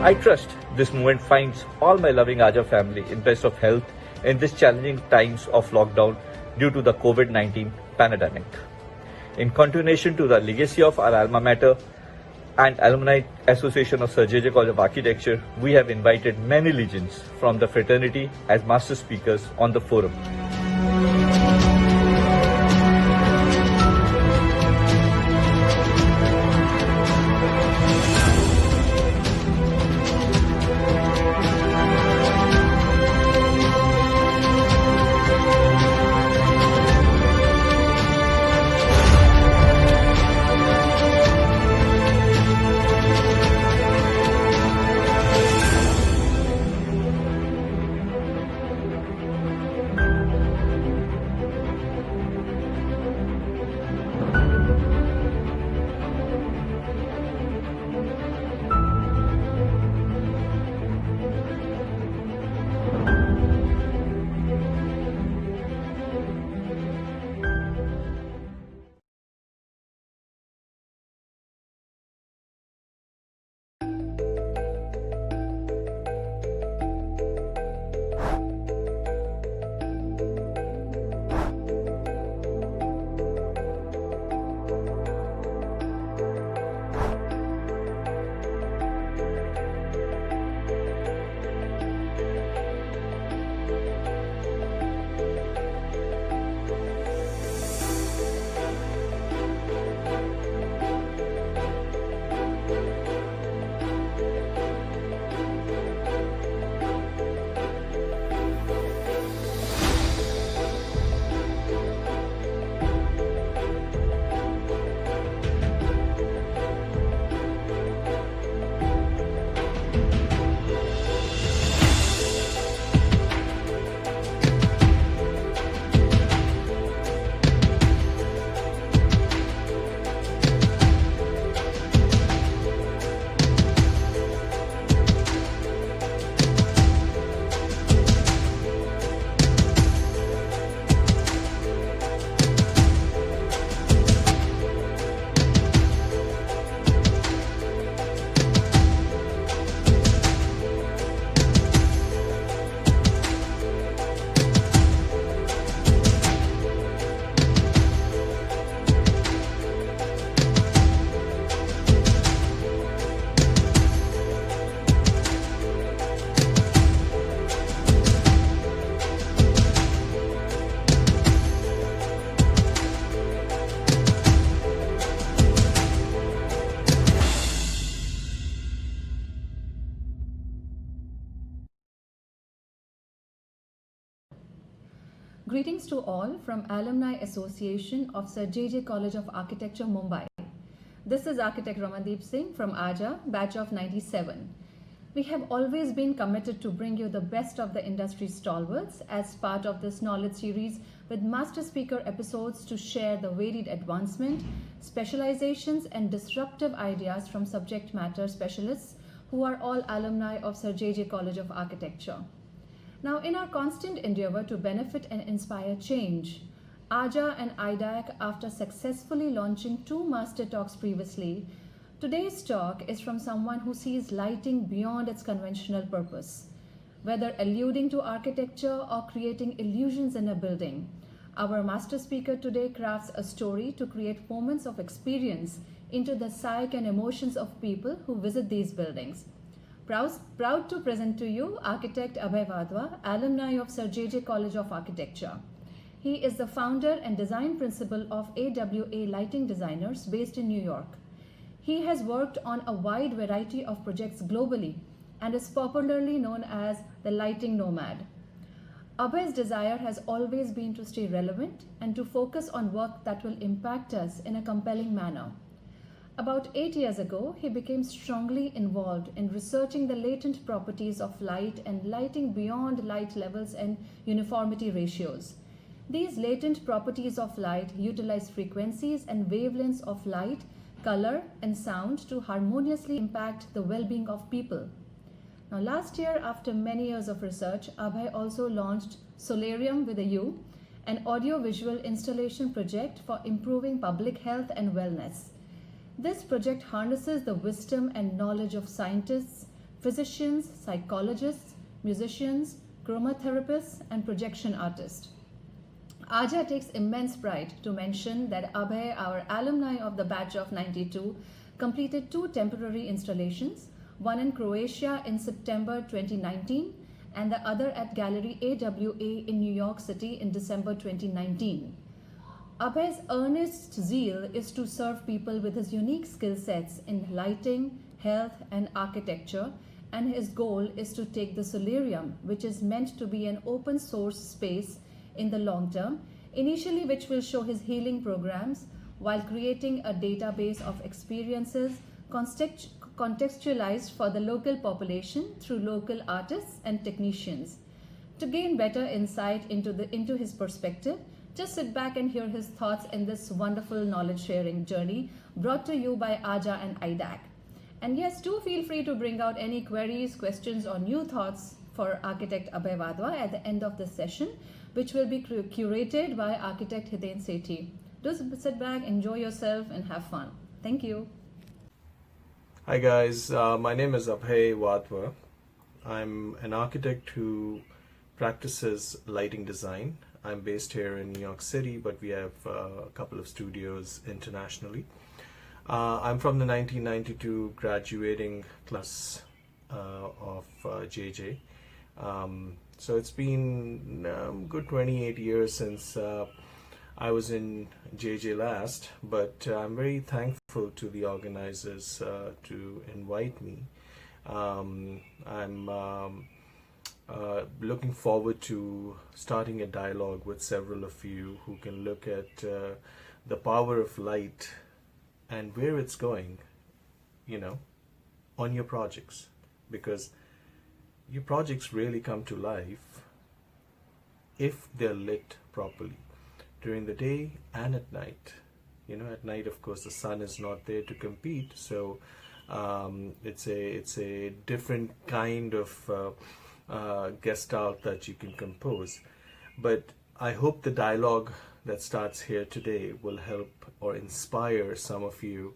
I trust this movement finds all my loving AAJJA family in best of health in these challenging times of lockdown due to the COVID-19 pandemic. In continuation to the legacy of our alma mater and Alumni Association of Sir JJ College of Architecture, we have invited many legends from the fraternity as master speakers on the forum. Greetings to all from Alumni Association of Sir JJ College of Architecture, Mumbai. This is architect Ramandeep Singh from AAJJA, batch of 97. We have always been committed to bring you the best of the industry stalwarts as part of this knowledge series with master speaker episodes to share the varied advancement, specializations and disruptive ideas from subject matter specialists who are all alumni of Sir JJ College of Architecture. Now, in our constant endeavor to benefit and inspire change, AAJJA and iDAC, after successfully launching 2 master talks previously, today's talk is from someone who sees lighting beyond its conventional purpose. Whether alluding to architecture or creating illusions in a building, our master speaker today crafts a story to create moments of experience into the psyche and emotions of people who visit these buildings. Proud to present to you architect Abhay Wadhwa, alumni of Sir JJ College of Architecture. He is the founder and design principal of AWA Lighting Designers based in New York. He has worked on a wide variety of projects globally and is popularly known as the lighting nomad. Abhay's desire has always been to stay relevant and to focus on work that will impact us in a compelling manner. About 8 years ago, he became strongly involved in researching the latent properties of light and lighting beyond light levels and uniformity ratios. These latent properties of light utilize frequencies and wavelengths of light, color, and sound to harmoniously impact the well-being of people. Now, last year, after many years of research, Abhay also launched Solarium with a U, an audio-visual installation project for improving public health and wellness. This project harnesses the wisdom and knowledge of scientists, physicians, psychologists, musicians, chromatotherapists, and projection artists. AAJJA takes immense pride to mention that Abhay, our alumni of the batch of 92, completed 2 temporary installations, one in Croatia in September 2019 and the other at Gallery AWA in New York City in December 2019. Abhay's earnest zeal is to serve people with his unique skill sets in lighting, health, and architecture, and his goal is to take the solarium, which is meant to be an open source space in the long term, initially which will show his healing programs, while creating a database of experiences contextualized for the local population through local artists and technicians. To gain better insight into his perspective, just sit back and hear his thoughts in this wonderful knowledge sharing journey brought to you by AAJJA and iDAC. And yes, do feel free to bring out any queries, questions, or new thoughts for architect Abhay Wadhwa at the end of this session, which will be curated by architect Hiten Sethi. Do sit back, enjoy yourself, and have fun. Thank you. Hi guys, my name is Abhay Wadhwa. I'm an architect who practices lighting design. I'm based here in New York City, but we have a couple of studios internationally. I'm from the 1992 graduating class of JJ. So it's been good 28 years since I was in JJ last, but I'm very thankful to the organizers to invite me. I'm looking forward to starting a dialogue with several of you who can look at the power of light and where it's going, on your projects, because your projects really come to life if they're lit properly during the day and at night. At night, of course, the sun is not there to compete, so it's a different kind of gestalt that you can compose. But I hope the dialogue that starts here today will help or inspire some of you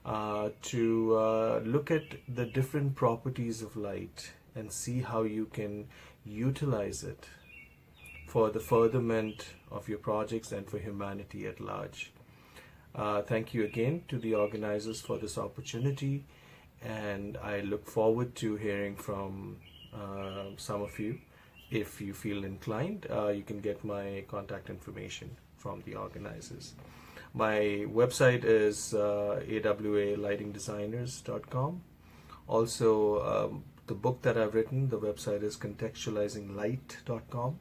to look at the different properties of light and see how you can utilize it for the furtherment of your projects and for humanity at large. Thank you again to the organizers for this opportunity, and I look forward to hearing from some of you. If you feel inclined, you can get my contact information from the organizers. My website is awalightingdesigners.com. Also, the book that I've written, the website is contextualizinglight.com.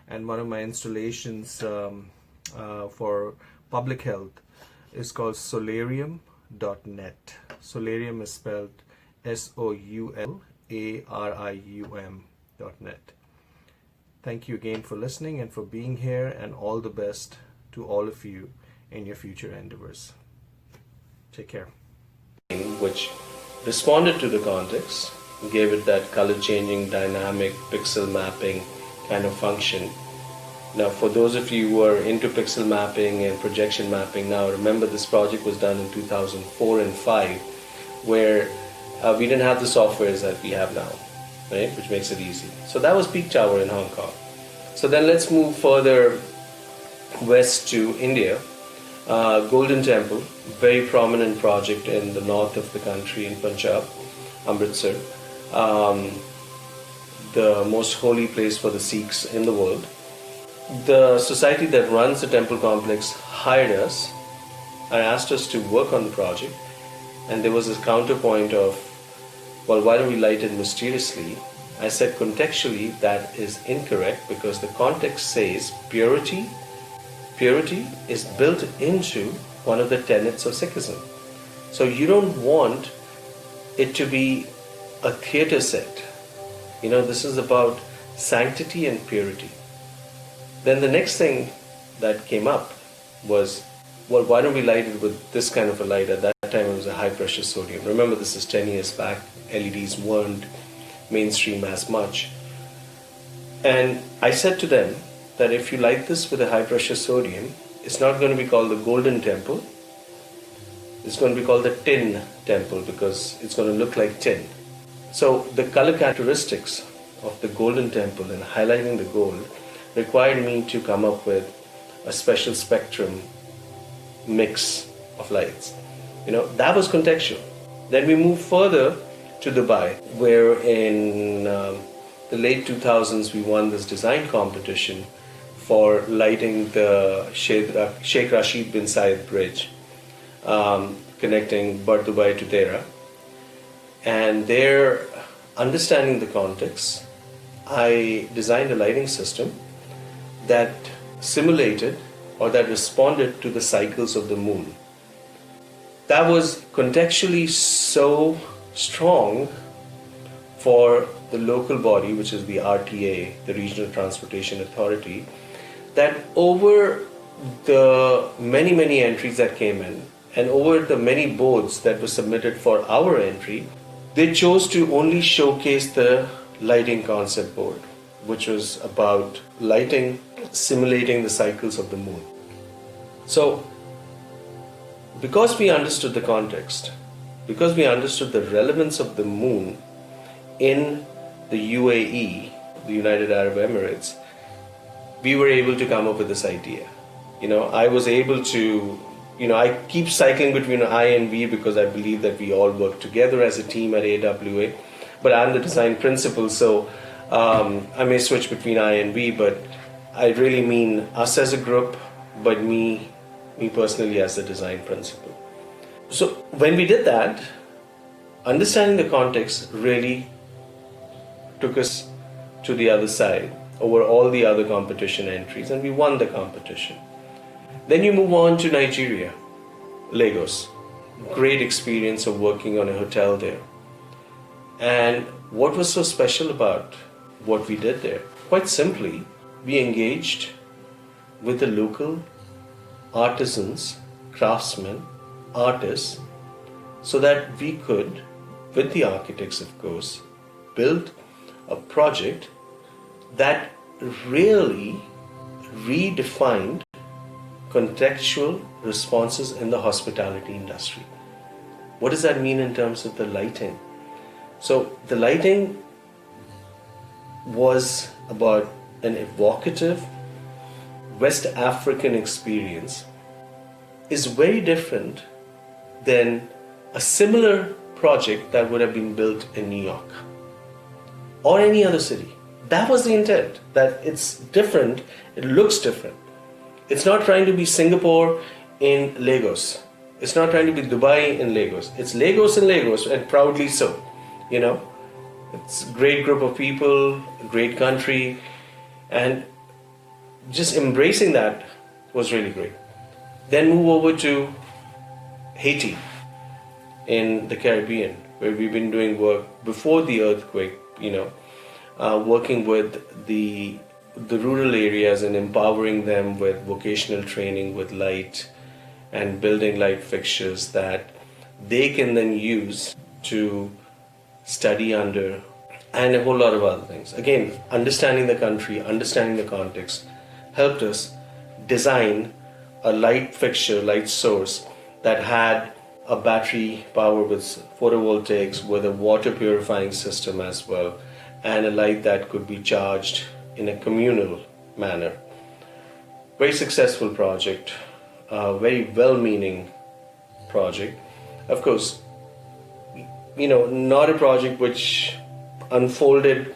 And one of my installations for public health is called solarium.net. Solarium is spelled SOULARIUM.net. Thank you again for listening and for being here, and all the best to all of you in your future endeavors. Take care. Which responded to the context, gave it that color changing, dynamic, pixel mapping kind of function. Now, for those of you who are into pixel mapping and projection mapping, now remember this project was done in 2004 and 5, where we didn't have the softwares that we have now, right? Which makes it easy. So that was Peak Tower in Hong Kong. So then let's move further west to India. Golden Temple, very prominent project in the north of the country in Punjab, Amritsar. The most holy place for the Sikhs in the world. The society that runs the temple complex hired us and asked us to work on the project, and there was this counterpoint of, well, why don't we light it mysteriously? I said contextually that is incorrect, because the context says purity is built into one of the tenets of Sikhism. So you don't want it to be a theater set. This is about sanctity and purity. Then the next thing that came up was, well, why don't we light it with this kind of a light? At that time it was a high pressure sodium. Remember, this is 10 years back. LEDs weren't mainstream as much. And I said to them that if you light this with a high pressure sodium, it's not going to be called the Golden Temple. It's going to be called the Tin Temple, because it's going to look like tin. So the color characteristics of the golden temple and highlighting the gold required me to come up with a special spectrum mix of lights. That was contextual. Then we moved further to Dubai, where in the late 2000s we won this design competition for lighting the Sheikh Rashid bin Zayed Bridge, connecting Bur Dubai to Dera. And there, understanding the context, I designed a lighting system that simulated or that responded to the cycles of the moon. That was contextually so strong for the local body, which is the RTA, the Regional Transportation Authority, that over the many entries that came in and over the many boards that were submitted for our entry, they chose to only showcase the lighting concept board, which was about lighting simulating the cycles of the moon. So, because we understood the context, because we understood the relevance of the moon in the UAE, the United Arab Emirates, we were able to come up with this idea. I was able to, I keep cycling between I and we because I believe that we all work together as a team at AWA, but I'm the design principal, so I may switch between I and we, but I really mean us as a group, but me personally as the design principal. So when we did that, understanding the context really took us to the other side over all the other competition entries, and we won the competition. Then you move on to Nigeria, Lagos. Great experience of working on a hotel there. And what was so special about what we did there? Quite simply, we engaged with the local artisans, craftsmen, artists, so that we could, with the architects of course, build a project that really redefined contextual responses in the hospitality industry. What does that mean in terms of the lighting? So the lighting was about an evocative West African experience is very different than a similar project that would have been built in New York or any other city. That was the intent, that it's different, it looks different. It's not trying to be Singapore in Lagos. It's not trying to be Dubai in Lagos. It's Lagos in Lagos, and proudly so. It's a great group of people, a great country, and just embracing that was really great. Then move over to Haiti in the Caribbean, where we've been doing work before the earthquake, working with the rural areas and empowering them with vocational training with light and building light fixtures that they can then use to study under, and a whole lot of other things. Again, understanding the country, understanding the context helped us design a light fixture, light source that had a battery power with photovoltaics with a water purifying system as well, and a light that could be charged in a communal manner. Very successful project, very well-meaning project. Of course, not a project which unfolded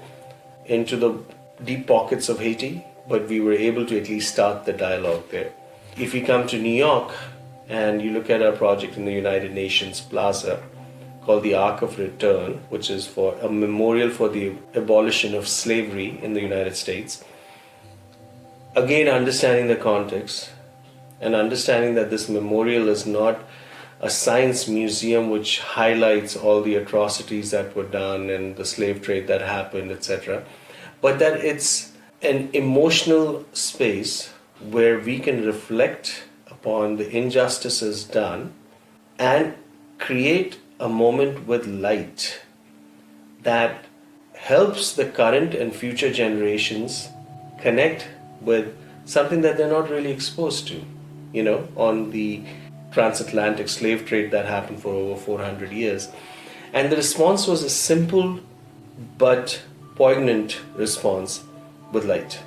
into the deep pockets of Haiti, but we were able to at least start the dialogue there. If you come to New York and you look at our project in the United Nations Plaza called the Ark of Return, which is for a memorial for the abolition of slavery in the United States, again understanding the context and understanding that this memorial is not a science museum which highlights all the atrocities that were done and the slave trade that happened, etc., but that it's an emotional space where we can reflect upon the injustices done and create a moment with light that helps the current and future generations connect with something that they're not really exposed to, on the transatlantic slave trade that happened for over 400 years. And the response was a simple but poignant response with light.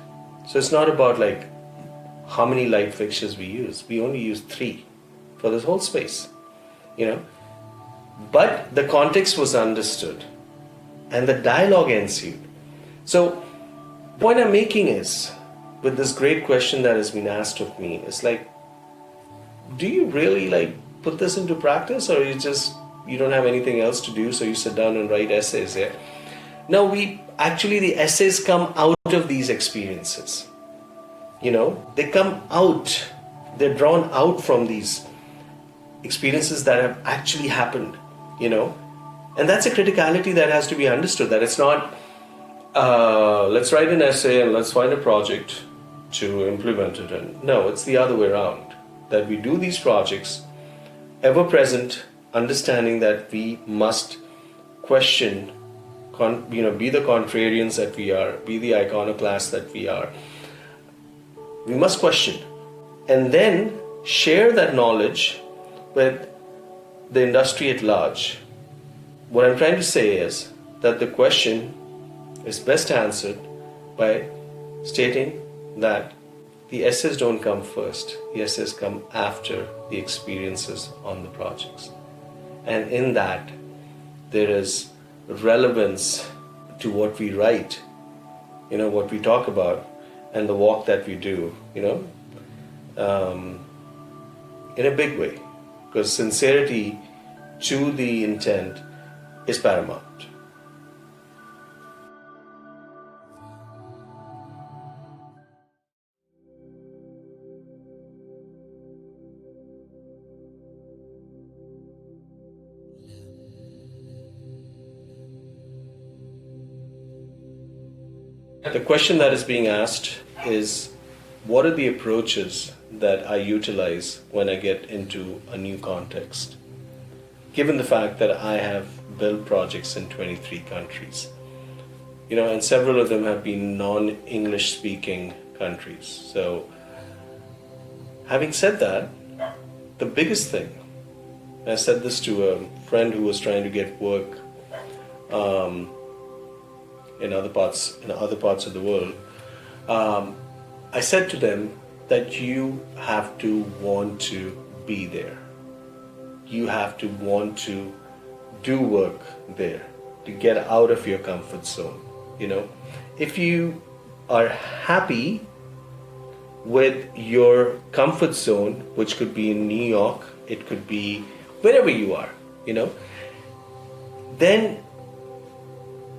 So it's not about like how many light fixtures we use. We only use 3 for this whole space, But the context was understood and the dialogue ensued. So, point I'm making is, with this great question that has been asked of me, it's like, do you really like put this into practice, or you don't have anything else to do, so you sit down and write essays? Yeah. No, the essays come out of these experiences. They come out, they're drawn out from these experiences that have actually happened, And that's a criticality that has to be understood, that it's not, let's write an essay and let's find a project to implement it in. No, it's the other way around, that we do these projects ever present, understanding that we must question, be the contrarians that we are, be the iconoclasts that we are. We must question and then share that knowledge with the industry at large. What I'm trying to say is that the question is best answered by stating that the essays don't come first, the essays come after the experiences on the projects. And in that, there is relevance to what we write, what we talk about, and the walk that we do, in a big way. Because sincerity to the intent is paramount. The question that is being asked is, what are the approaches that I utilize when I get into a new context? Given the fact that I have built projects in 23 countries, and several of them have been non-English speaking countries. So, having said that, the biggest thing, I said this to a friend who was trying to get work in other parts of the world, I said to them that you have to want to be there. You have to want to do work there, to get out of your comfort zone. If you are happy with your comfort zone, which could be in New York, it could be wherever you are, then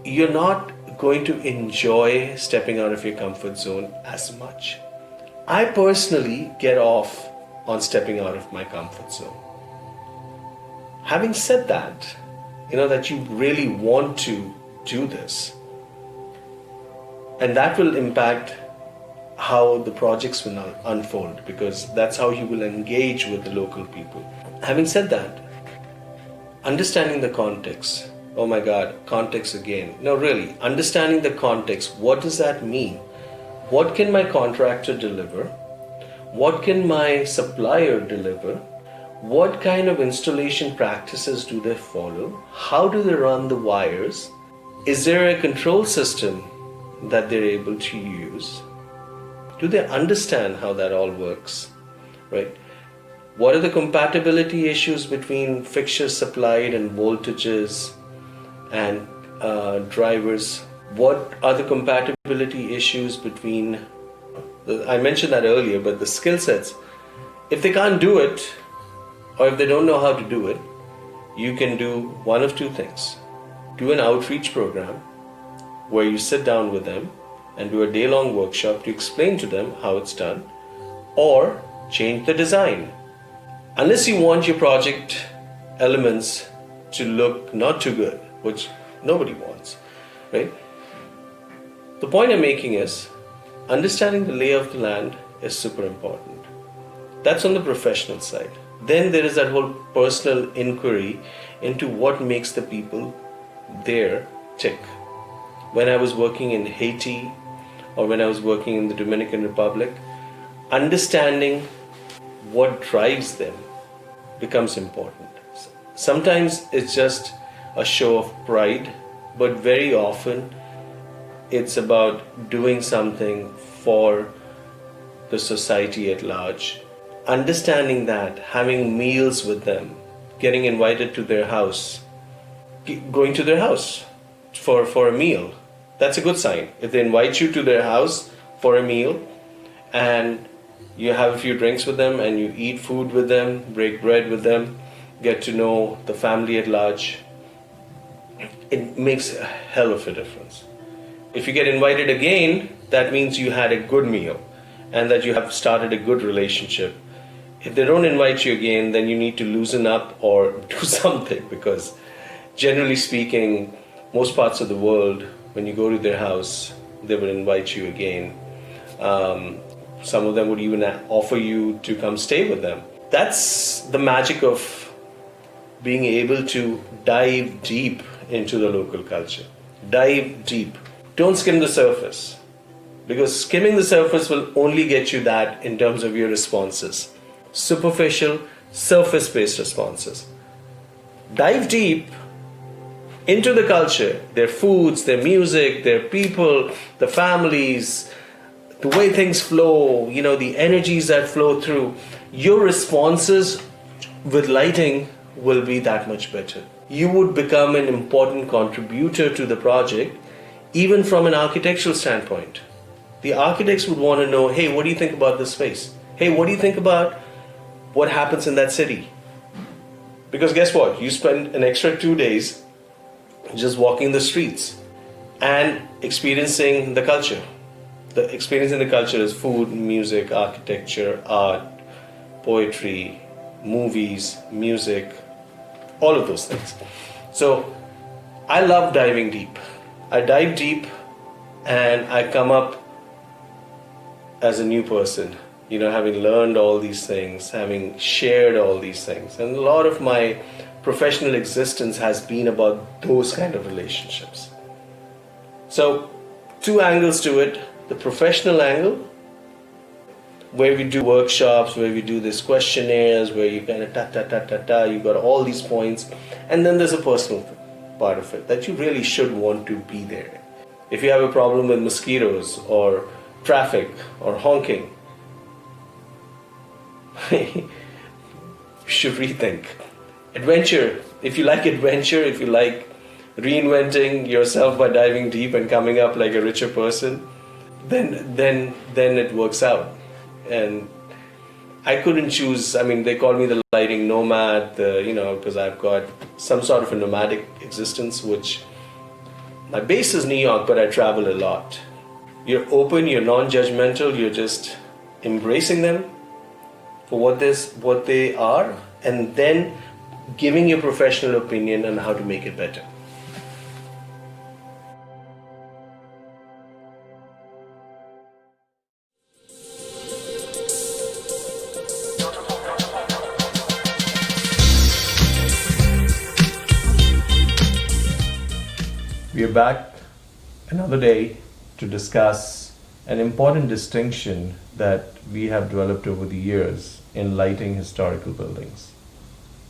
you're not going to enjoy stepping out of your comfort zone as much. I personally get off on stepping out of my comfort zone. Having said that, that you really want to do this, and that will impact how the projects will unfold, because that's how you will engage with the local people. Having said that, understanding the context. Oh my God, context again. No, really, understanding the context. What does that mean? What can my contractor deliver? What can my supplier deliver? What kind of installation practices do they follow? How do they run the wires? Is there a control system that they're able to use? Do they understand how that all works? Right? What are the compatibility issues between fixtures supplied and voltages and drivers? What are the compatibility issues between, I mentioned that earlier, but the skill sets. If they can't do it, or if they don't know how to do it, you can do one of two things. Do an outreach program where you sit down with them and do a day-long workshop to explain to them how it's done, or change the design. Unless you want your project elements to look not too good, which nobody wants, right? The point I'm making is, understanding the lay of the land is super important. That's on the professional side. Then there is that whole personal inquiry into what makes the people there tick. When I was working in Haiti, or when I was working in the Dominican Republic, understanding what drives them becomes important. Sometimes it's just a show of pride, but very often it's about doing something for the society at large. Understanding that, having meals with them, getting invited to their house, going to their house for a meal, that's a good sign. If they invite you to their house for a meal and you have a few drinks with them and you eat food with them, break bread with them, get to know the family at large, it makes a hell of a difference. If you get invited again, that means you had a good meal and that you have started a good relationship. If they don't invite you again, then you need to loosen up or do something, because generally speaking, most parts of the world, when you go to their house, they will invite you again. Some of them would even offer you to come stay with them. That's the magic of being able to dive deep into the local culture. Dive deep. Don't skim the surface, because skimming the surface will only get you that in terms of your responses. Superficial, surface-based responses. Dive deep into the culture, their foods, their music, their people, the families, the way things flow, the energies that flow through. Your responses with lighting will be that much better. You would become an important contributor to the project, even from an architectural standpoint. The architects would want to know, hey, what do you think about this space? Hey, what do you think about what happens in that city? Because guess what? You spend an extra 2 days just walking the streets and experiencing the culture. The experience in the culture is food, music, architecture, art, poetry, movies, music, all of those things. So I love diving deep. I dive deep and I come up as a new person, having learned all these things, having shared all these things. And a lot of my professional existence has been about those kind of relationships. So, 2 angles to it. The professional angle, where we do workshops, where we do these questionnaires, where you kind of you got all these points. And then there's a personal part of it, that you really should want to be there. If you have a problem with mosquitoes or traffic or honking, you should rethink. Adventure, if you like adventure, if you like reinventing yourself by diving deep and coming up like a richer person, then it works out. And I couldn't choose. They call me the lighting nomad, because I've got some sort of a nomadic existence, which my base is New York, but I travel a lot. You're open, you're non-judgmental, you're just embracing them for what they are, and then giving your professional opinion on how to make it better. We are back another day to discuss an important distinction that we have developed over the years in lighting historical buildings.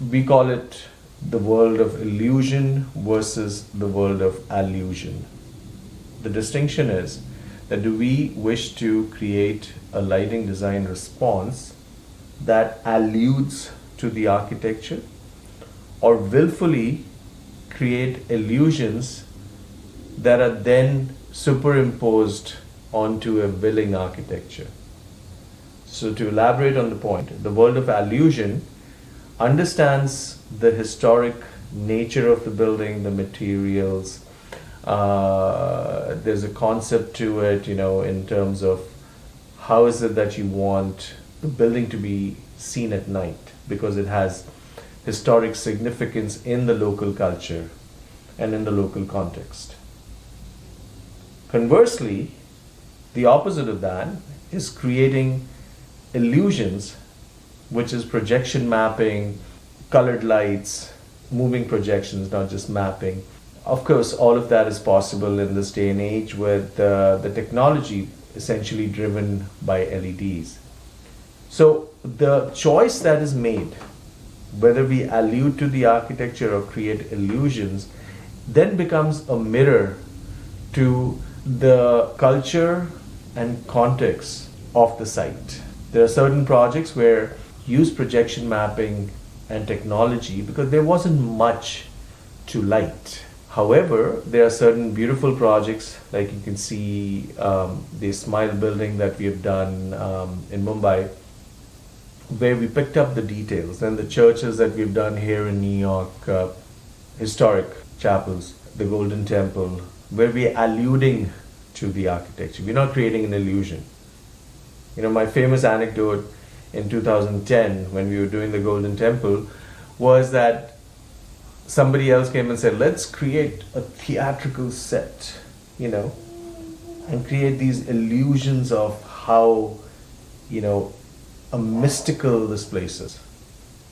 We call it the world of illusion versus the world of allusion. The distinction is that do we wish to create a lighting design response that alludes to the architecture, or willfully create illusions that are then superimposed onto a willing architecture. So to elaborate on the point, the world of allusion understands the historic nature of the building, the materials. There's a concept to it, in terms of how is it that you want the building to be seen at night, because it has historic significance in the local culture and in the local context. Conversely, the opposite of that is creating illusions, which is projection mapping, colored lights, moving projections, not just mapping. Of course, all of that is possible in this day and age with the technology essentially driven by LEDs. So the choice that is made whether we allude to the architecture or create illusions, then becomes a mirror to the culture and context of the site. There are certain projects where use projection mapping and technology because there wasn't much to light. However, there are certain beautiful projects, like you can see the Smile building that we have done in Mumbai, where we picked up the details, and the churches that we've done here in New York, historic chapels, the Golden Temple, where we're alluding to the architecture. We're not creating an illusion. You know, my famous anecdote in 2010 when we were doing the Golden Temple was that somebody else came and said, let's create a theatrical set, you know, and create these illusions of how, you know, a mystical this place is.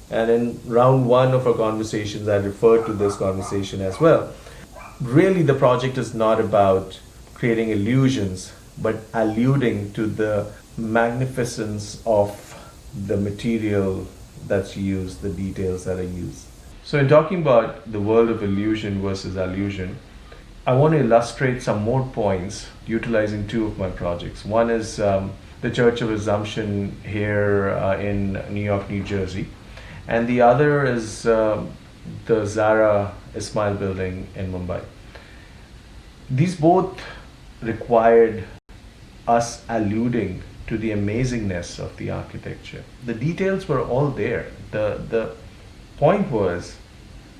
And in round one of our conversations, I referred to this conversation as well. Really, the project is not about creating illusions, but alluding to the magnificence of the material that's used, the details that are used. So in talking about the world of illusion versus allusion, I want to illustrate some more points utilizing two of my projects. One is the Church of Assumption here in New York, New Jersey. And the other is the Zara Ismail building in Mumbai. These both required us alluding to the amazingness of the architecture. The details were all there. The point was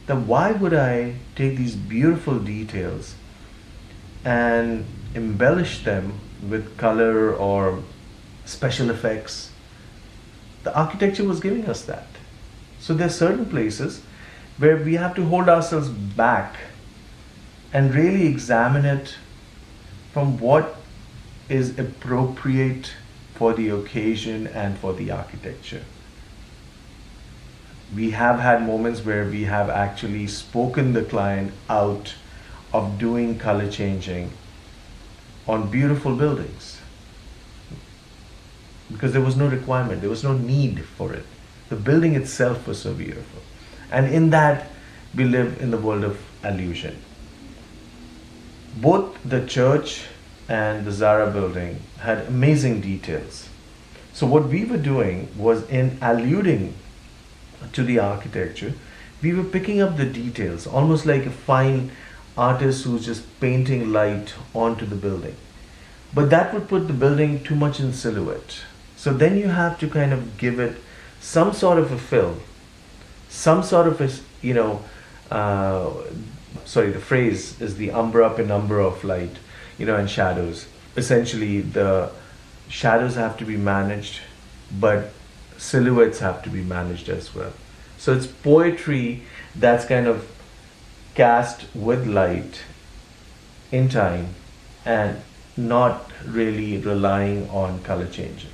that why would I take these beautiful details and embellish them with color or special effects? The architecture was giving us that. So there are certain places where we have to hold ourselves back and really examine it from what is appropriate for the occasion and for the architecture. We have had moments where we have actually spoken the client out of doing color changing on beautiful buildings because there was no requirement, there was no need for it. The building itself was so beautiful. And in that, we live in the world of allusion. Both the church and the Zara building had amazing details. So what we were doing was, in alluding to the architecture, we were picking up the details, almost like a fine artist who's just painting light onto the building. But that would put the building too much in silhouette. So then you have to kind of give it some sort of a fill, some sort of a, you know, the phrase is the umbra penumbra of light, you know, and shadows. Essentially, the shadows have to be managed, but silhouettes have to be managed as well. So it's poetry that's kind of cast with light in time and not really relying on color changing.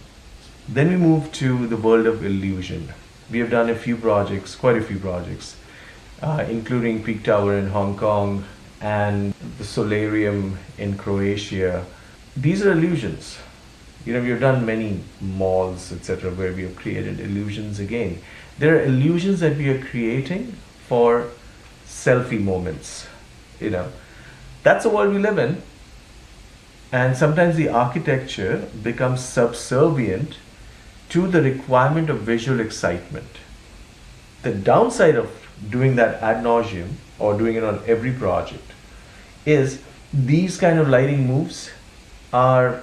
Then we move to the world of illusion. We have done a few projects, quite a few projects, including Peak Tower in Hong Kong and the Solarium in Croatia. These are illusions. You know, we have done many malls, etc., where we have created illusions again. There are illusions that we are creating for selfie moments. You know, that's the world we live in. And sometimes the architecture becomes subservient to the requirement of visual excitement. The downside of doing that ad nauseum or doing it on every project is these kind of lighting moves are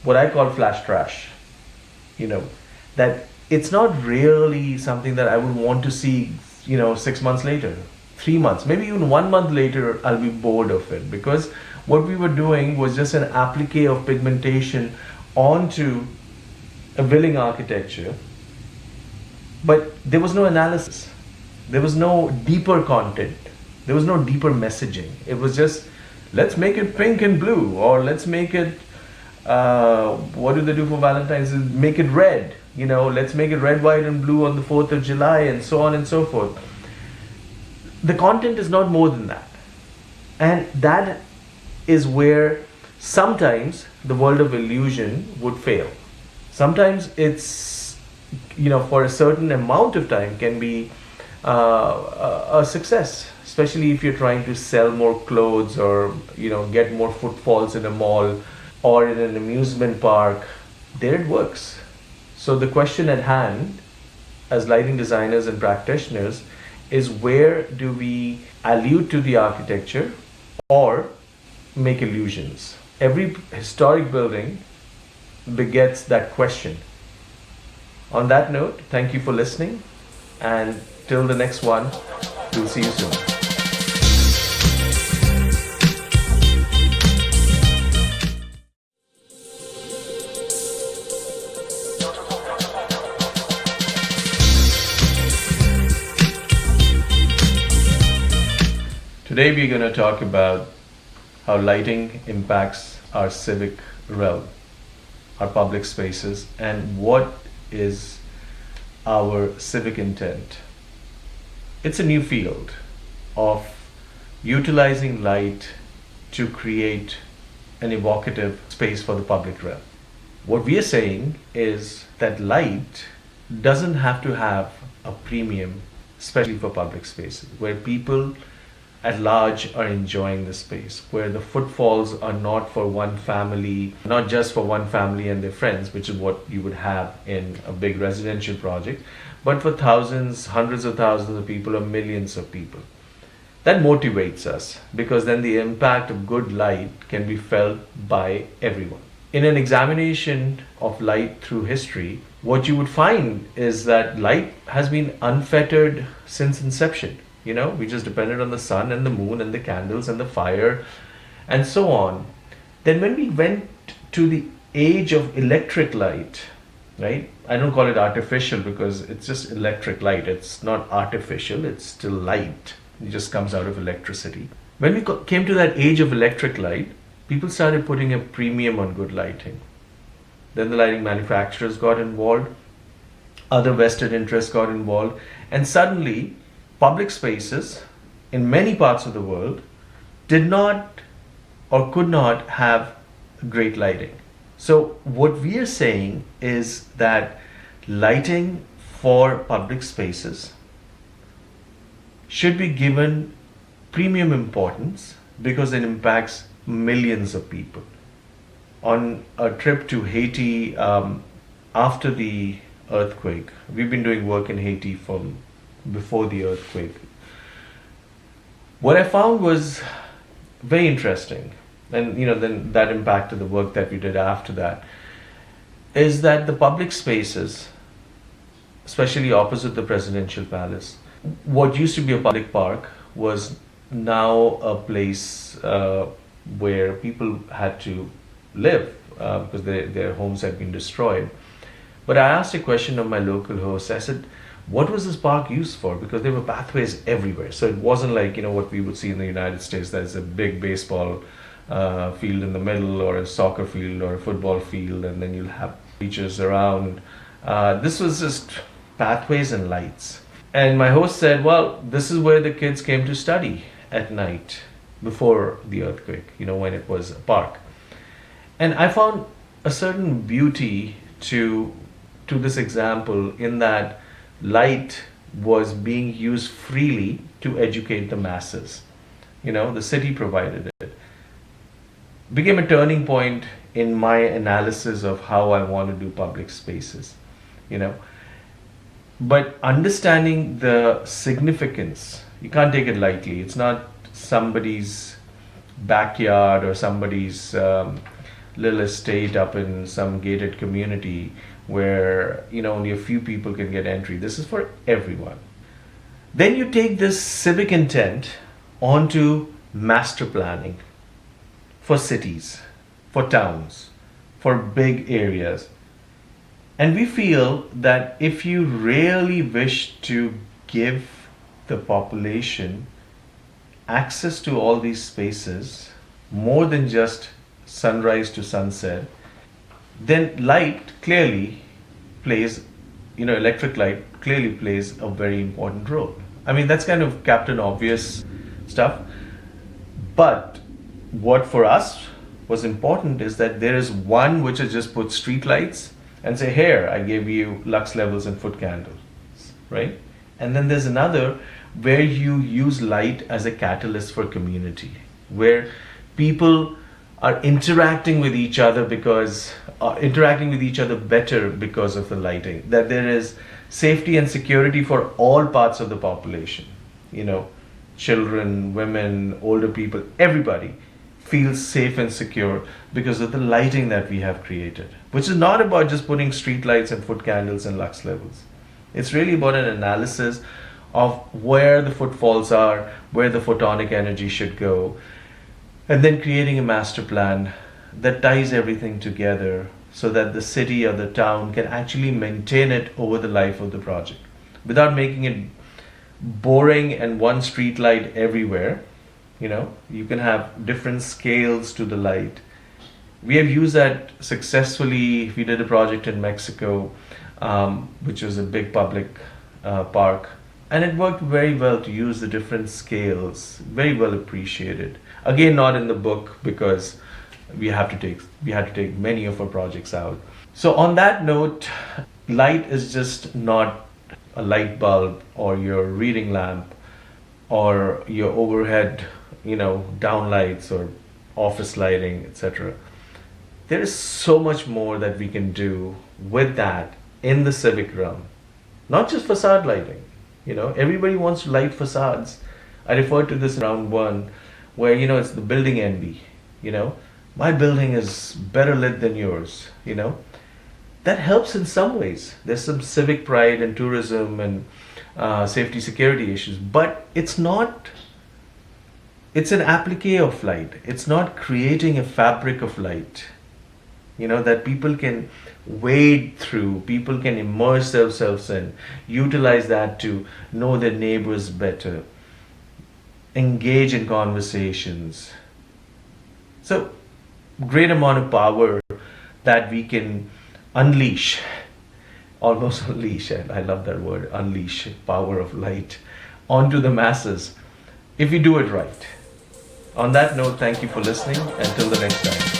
what I call flash trash. You know, that it's not really something that I would want to see, you know, 6 months later, 3 months, maybe even 1 month later, I'll be bored of it, because what we were doing was just an applique of pigmentation onto a building architecture, but there was no analysis. There was no deeper content. There was no deeper messaging. It was just, let's make it pink and blue, or let's make it, what do they do for Valentine's? Make it red. You know, let's make it red, white, and blue on the 4th of July, and so on and so forth. The content is not more than that. And that is where sometimes the world of illusion would fail. Sometimes it's for a certain amount of time can be a success, especially if you're trying to sell more clothes or get more footfalls in a mall or in an amusement park. There it works. So the question at hand as lighting designers and practitioners is, where do we allude to the architecture or make illusions? Every historic building begets that question. On that note, thank you for listening, and till the next one, we'll see you soon. Today we're going to talk about how lighting impacts our civic realm, our public spaces, and what is our civic intent. It's a new field of utilizing light to create an evocative space for the public realm. What we are saying is that light doesn't have to have a premium, especially for public spaces, where people at large are enjoying the space, where the footfalls are not for one family, not just for one family and their friends, which is what you would have in a big residential project, but for thousands, hundreds of thousands of people or millions of people. That motivates us, because then the impact of good light can be felt by everyone. In an examination of light through history, what you would find is that light has been unfettered since inception. We just depended on the sun and the moon and the candles and the fire and so on. Then when we went to the age of electric light, right? I don't call it artificial because it's just electric light. It's not artificial, it's still light. It just comes out of electricity. When we came to that age of electric light, people started putting a premium on good lighting. Then the lighting manufacturers got involved, other vested interests got involved, and suddenly public spaces in many parts of the world did not or could not have great lighting. So what we are saying is that lighting for public spaces should be given premium importance because it impacts millions of people. On a trip to Haiti after the earthquake, we've been doing work in Haiti from before the earthquake. What I found was very interesting, and then that impacted the work that we did after that, is that the public spaces, especially opposite the presidential palace, what used to be a public park was now a place where people had to live because their homes had been destroyed. But I asked a question of my local host. I said, what was this park used for? Because there were pathways everywhere. So it wasn't like, what we would see in the United States, there's a big baseball field in the middle, or a soccer field, or a football field, and then you'll have beaches around. This was just pathways and lights. And my host said, well, this is where the kids came to study at night before the earthquake, when it was a park. And I found a certain beauty to this example, in that light was being used freely to educate the masses. The city provided it. Became a turning point in my analysis of how I want to do public spaces. But understanding the significance, you can't take it lightly. It's not somebody's backyard or somebody's little estate up in some gated community where only a few people can get entry. This is for everyone. Then you take this civic intent onto master planning for cities, for towns, for big areas. And we feel that if you really wish to give the population access to all these spaces, more than just sunrise to sunset, then light clearly plays, electric light clearly plays a very important role. I mean, that's kind of Captain Obvious stuff. But what for us was important is that there is one which has just put street lights, and say, here, I gave you lux levels and foot candles, right? And then there's another where you use light as a catalyst for community, where people are interacting with each other because interacting with each other better because of the lighting, that there is safety and security for all parts of the population, you know, children, women, older people, everybody feels safe and secure because of the lighting that we have created, which is not about just putting street lights and foot candles and lux levels. It's really about an analysis of where the footfalls are, where the photonic energy should go, and then creating a master plan that ties everything together so that the city or the town can actually maintain it over the life of the project without making it boring and one street light everywhere. You know, you can have different scales to the light. We have used that successfully. We did a project in Mexico, which was a big public park, and it worked very well to use the different scales. Very well appreciated. Again, not in the book because we had to take many of our projects out. So on that note, light is just not a light bulb or your reading lamp or your overhead, you know, downlights or office lighting, etc. There is so much more that we can do with that in the civic realm. Not just facade lighting. You know, everybody wants to light facades. I referred to this in round one, where, you know, it's the building envy. You know, my building is better lit than yours. You know, that helps in some ways. There's some civic pride and tourism and safety security issues, but it's not. It's an applique of light. It's not creating a fabric of light, you know, that people can wade through, people can immerse themselves in, utilize that to know their neighbors better, engage in conversations. So, great amount of power that we can unleash, almost unleash, and I love that word, unleash, power of light onto the masses if we do it right. On that note, thank you for listening. Until the next time.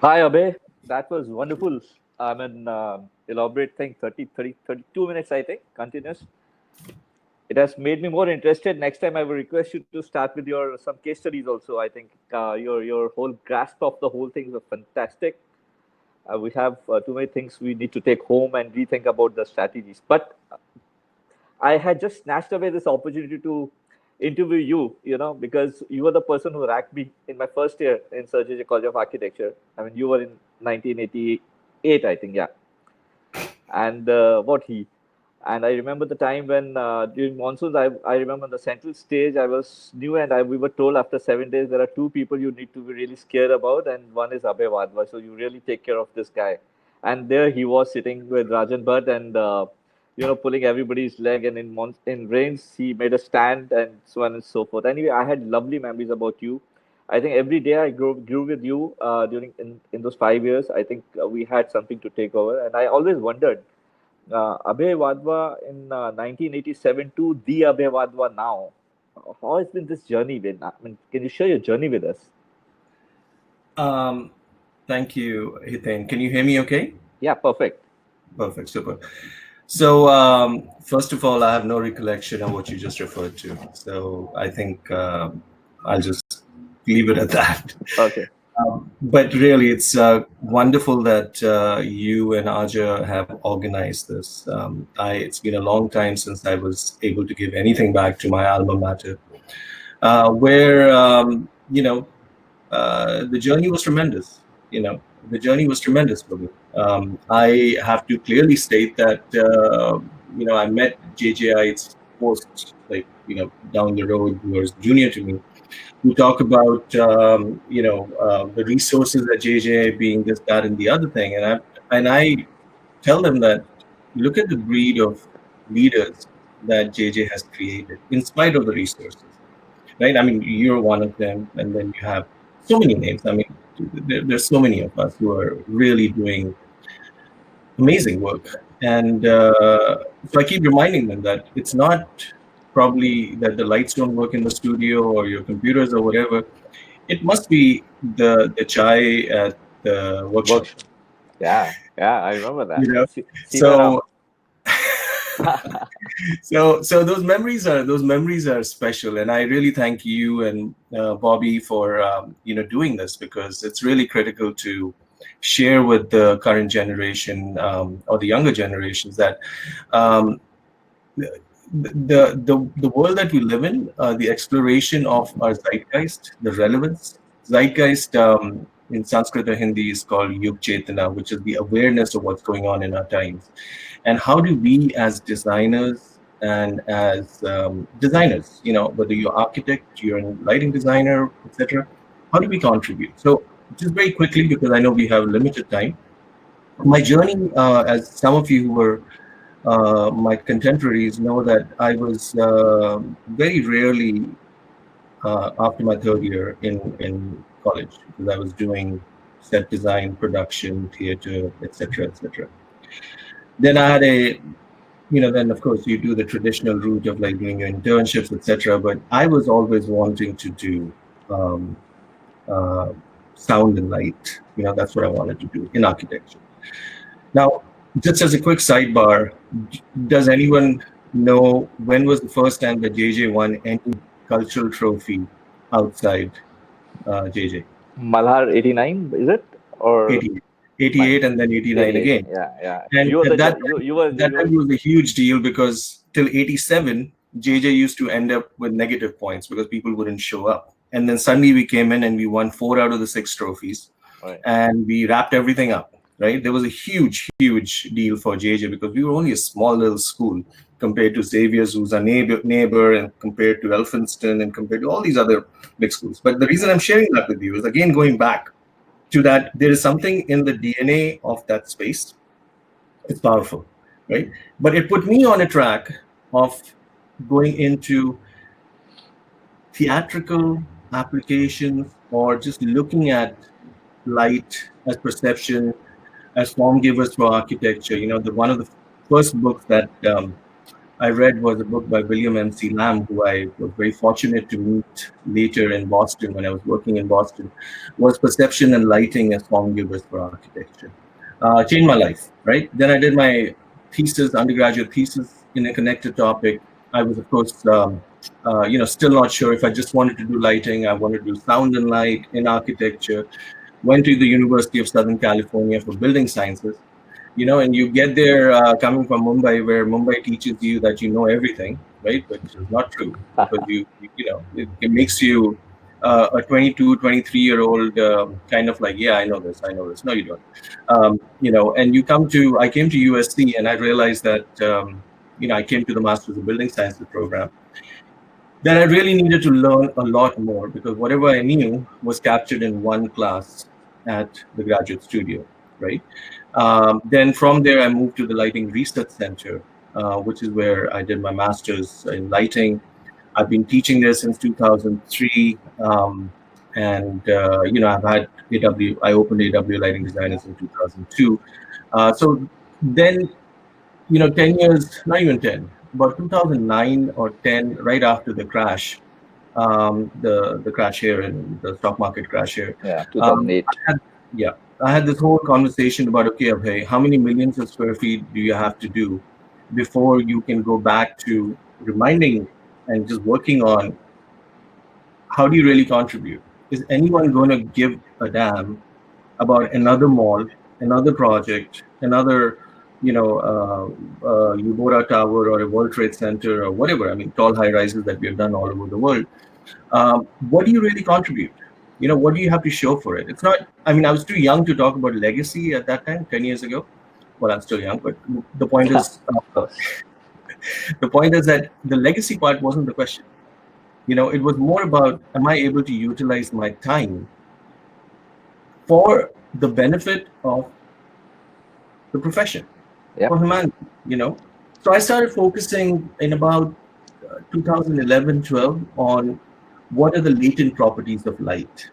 Hi, Abhay. That was wonderful. I mean, elaborate thing, 32 minutes, I think, continuous. It has made me more interested. Next time, I will request you to start with your some case studies also. I think your whole grasp of the whole thing is fantastic. We have too many things we need to take home and rethink about the strategies. But I had just snatched away this opportunity to interview you, you know, because you were the person who racked me in my first year in Sir JJ College of Architecture. I mean, you were in 1988, I think, yeah. And what he and I remember the time when during monsoons, I remember the central stage, I was new and we were told after 7 days, there are two people you need to be really scared about, and one is Abhay Wadhwa. So you really take care of this guy. And there he was sitting with Rajan Bhatt and, you know, pulling everybody's leg. And in rains, he made a stand and so on and so forth. Anyway, I had lovely memories about you. I think every day I grew with you in those 5 years. I think we had something to take over. And I always wondered, Abhay Wadhwa in 1987 to the Abhay Wadhwa now. How has been this journey been? I mean, can you share your journey with us? Um, Thank you, Hiten. Can you hear me okay? Yeah, perfect. Perfect, super. So, first of all, I have no recollection of what you just referred to. So, I think I'll just leave it at that. Okay. But really, it's wonderful that you and Aja have organized this. It's been a long time since I was able to give anything back to my alma mater, where, the journey was tremendous. The journey was tremendous for me. I have to clearly state that I met JJI. It's post, like, down the road, who was junior to me. We talk about the resources at JJI being this, that, and the other thing, and I tell them that look at the breed of leaders that JJ has created, in spite of the resources, right? I mean, you're one of them, and then you have so many names. I mean, there's so many of us who are really doing amazing work. And so I keep reminding them that it's not probably that the lights don't work in the studio or your computers or whatever. It must be the chai at the workshop. Yeah, I remember that. You know, Sitaram. so so those memories are special, and I really thank you and Bobby for doing this, because it's really critical to share with the current generation, or the younger generations, that um, the world that we live in, the exploration of our zeitgeist, the relevance. Zeitgeist, in Sanskrit or Hindi, is called Yug Chetana, which is the awareness of what's going on in our times. And how do we, as designers and as designers, whether you're architect, you're a lighting designer, etc., how do we contribute? So, just very quickly, because I know we have limited time, my journey, as some of you who were my contemporaries know, that I was very rarely after my third year in college, because I was doing set design, production, theater, etc., etc. Then I had then of course you do the traditional route of like doing your internships, etc. But I was always wanting to do um, uh, sound and light. That's what I wanted to do in architecture. Now, just as a quick sidebar, does anyone know when was the first time that JJ won any cultural trophy outside JJ? Malhar 89, is it? Or 88, 88 and then 89 again. Yeah. And You were at that you time it was a huge deal, because till 87, JJ used to end up with negative points because people wouldn't show up. And then suddenly we came in and we won 4 out of the 6 trophies. Right. And we wrapped everything up, right? There was a huge deal for JJ, because we were only a small little school compared to Xavier's, who's our neighbor, and compared to Elphinstone, and compared to all these other big schools. But the reason I'm sharing that with you is, again, going back to that, there is something in the DNA of that space. It's powerful, right? But it put me on a track of going into theatrical applications, or just looking at light as perception, as form givers for architecture. One of the first books that I read was a book by William M.C. Lamb, who I was very fortunate to meet later in Boston when I was working in Boston, was Perception and Lighting as Form Givers for Architecture. Changed my life, right? Then I did my undergraduate thesis in a connected topic. I was, of course, still not sure if I just wanted to do lighting. I wanted to do sound and light in architecture. Went to the University of Southern California for building sciences. And you get there coming from Mumbai, where Mumbai teaches you that you know everything, right? But it's not true, because it makes you a 22, 23-year-old kind of like, yeah, I know this. No, you don't. And I came to USC, and I realized that, I came to the Masters of Building Sciences program, that I really needed to learn a lot more, because whatever I knew was captured in one class at the graduate studio, right? Then from there, I moved to the Lighting Research Center, which is where I did my master's in lighting. I've been teaching there since 2003, and I've had I opened AW Lighting Designers in 2002. So then, 10 years, not even 10, about 2009 or 10, right after the crash, the crash here and the stock market crash here. Yeah, Um, 2008. I had, yeah, I had this whole conversation about, okay, Abhay, how many millions of square feet do you have to do before you can go back to reminding and just working on how do you really contribute? Is anyone going to give a damn about another mall, another project, another, Ubora Tower or a World Trade Center or whatever? I mean, tall high rises that we have done all over the world. What do you really contribute? What do you have to show for it? It's not, I mean, I was too young to talk about legacy at that time, 10 years ago. Well, I'm still young, but the point is, Of course. the point is that the legacy part wasn't the question. It was more about, am I able to utilize my time for the benefit of the profession, Yeah. for humanity, So I started focusing in about 2011, 12 on what are the latent properties of light,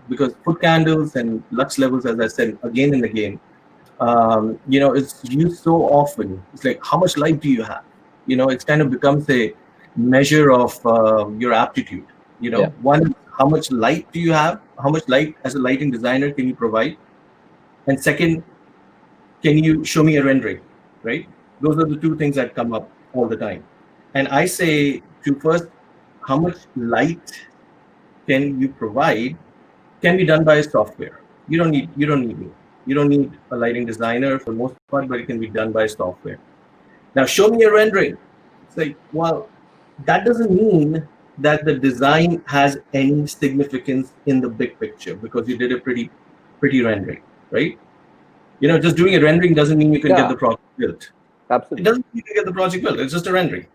because foot candles and lux levels, as I said again and again, it's used so often. It's like, how much light do you have? It kind of becomes a measure of your aptitude. Yeah. One, how much light do you have? How much light as a lighting designer can you provide? And second, can you show me a rendering, right? Those are the two things that come up all the time. And I say to first, how much light can you provide can be done by software. You don't need me. You don't need a lighting designer for the most part, but it can be done by software. Now show me a rendering. It's like, well, that doesn't mean that the design has any significance in the big picture because you did a pretty rendering, right? Just doing a rendering doesn't mean you can get the project built. Absolutely. It doesn't mean you can get the project built. It's just a rendering,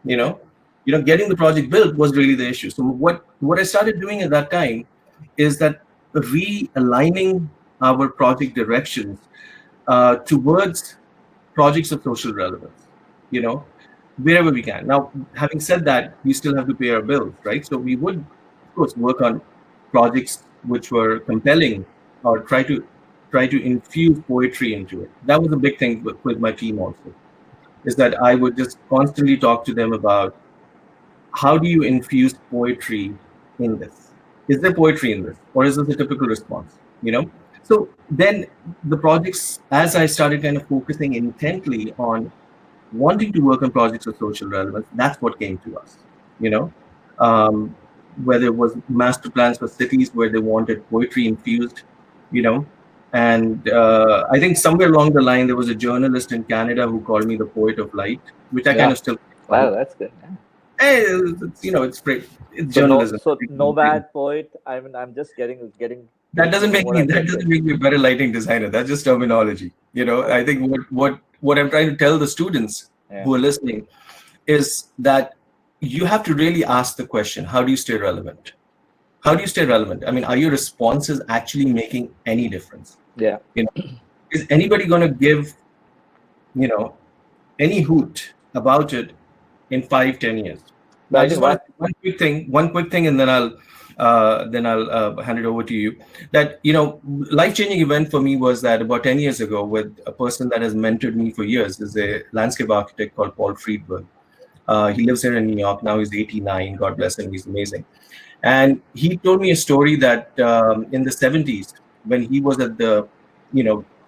Getting the project built was really the issue. So what I started doing at that time is that realigning our project directions towards projects of social relevance, wherever we can. Now, having said that, we still have to pay our bills, right? So we would, of course, work on projects which were compelling or try to infuse poetry into it. That was a big thing with my team also, is that I would just constantly talk to them about how do you infuse poetry in this? Is there poetry in this? Or is this a typical response? So then the projects, as I started kind of focusing intently on wanting to work on projects of social relevance, that's what came to us, whether it was master plans for cities where they wanted poetry infused, and I think somewhere along the line, there was a journalist in Canada who called me the poet of light, which I kind of still. Wow, that's good. Yeah. Hey, it's great. It's So journalism. no bad poet. I mean, I'm just getting. That doesn't make me a better lighting designer. That's just terminology. I think what I'm trying to tell the students who are listening is that you have to really ask the question: how do you stay relevant? How do you stay relevant? I mean, are your responses actually making any difference? Yeah. Is anybody going to give, any hoot about it in 5-10 years? But I just want one quick thing, and then I'll hand it over to you. That life-changing event for me was that about 10 years ago, with a person that has mentored me for years, is a landscape architect called Paul Friedberg. He lives here in New York now. He's 89. God bless him. He's amazing. And he told me a story that in the 70s, when he was at the,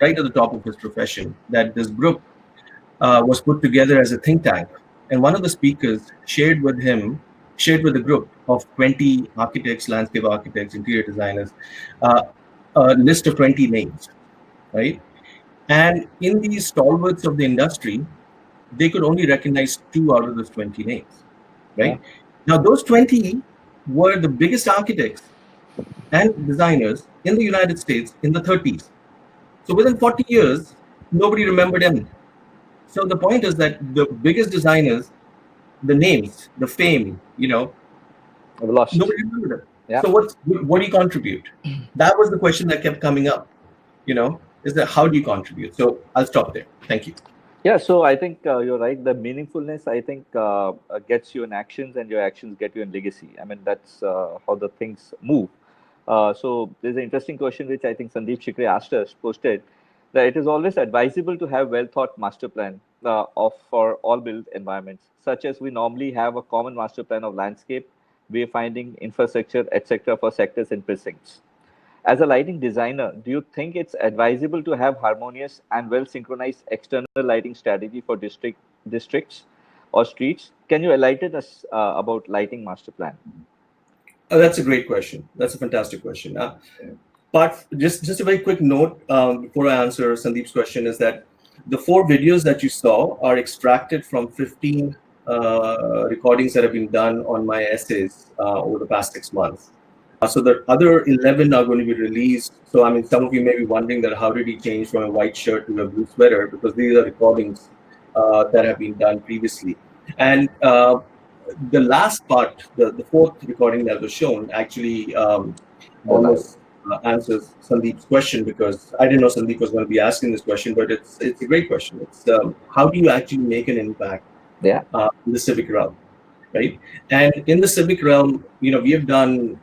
right at the top of his profession, that this group was put together as a think tank. And one of the speakers shared with a group of 20 architects, landscape architects, interior designers, a list of 20 names, right? And in these stalwarts of the industry, they could only recognize 2 out of those 20 names, right? Now, those 20 were the biggest architects and designers in the United States in the 30s. So within 40 years, nobody remembered them. So the point is that the biggest designers, the names, the fame, lost. Nobody remembered them. Yeah. So what do you contribute? That was the question that kept coming up, is that how do you contribute? So I'll stop there. Thank you. Yeah, so I think you're right. The meaningfulness, I think, gets you in actions, and your actions get you in legacy. I mean, that's how the things move. So there's an interesting question which I think Sandeep Shikre posted, that it is always advisable to have well-thought master plan for all built environments, such as we normally have a common master plan of landscape, wayfinding, infrastructure, etc. for sectors and precincts. As a lighting designer, do you think it's advisable to have harmonious and well synchronized external lighting strategy for districts or streets? Can you enlighten us about lighting master plan? That's a great question. That's a fantastic question. But just a very quick note before I answer Sandeep's question is that the 4 videos that you saw are extracted from 15 recordings that have been done on my essays over the past 6 months. So the other 11 are going to be released. So I mean, some of you may be wondering that how did he change from a white shirt to a blue sweater? Because these are recordings that have been done previously. And the last part, the 4th recording that was shown, actually almost answers Sandeep's question, because I didn't know Sandeep was going to be asking this question, but it's a great question. It's how do you actually make an impact in the civic realm, right? And in the civic realm, we have done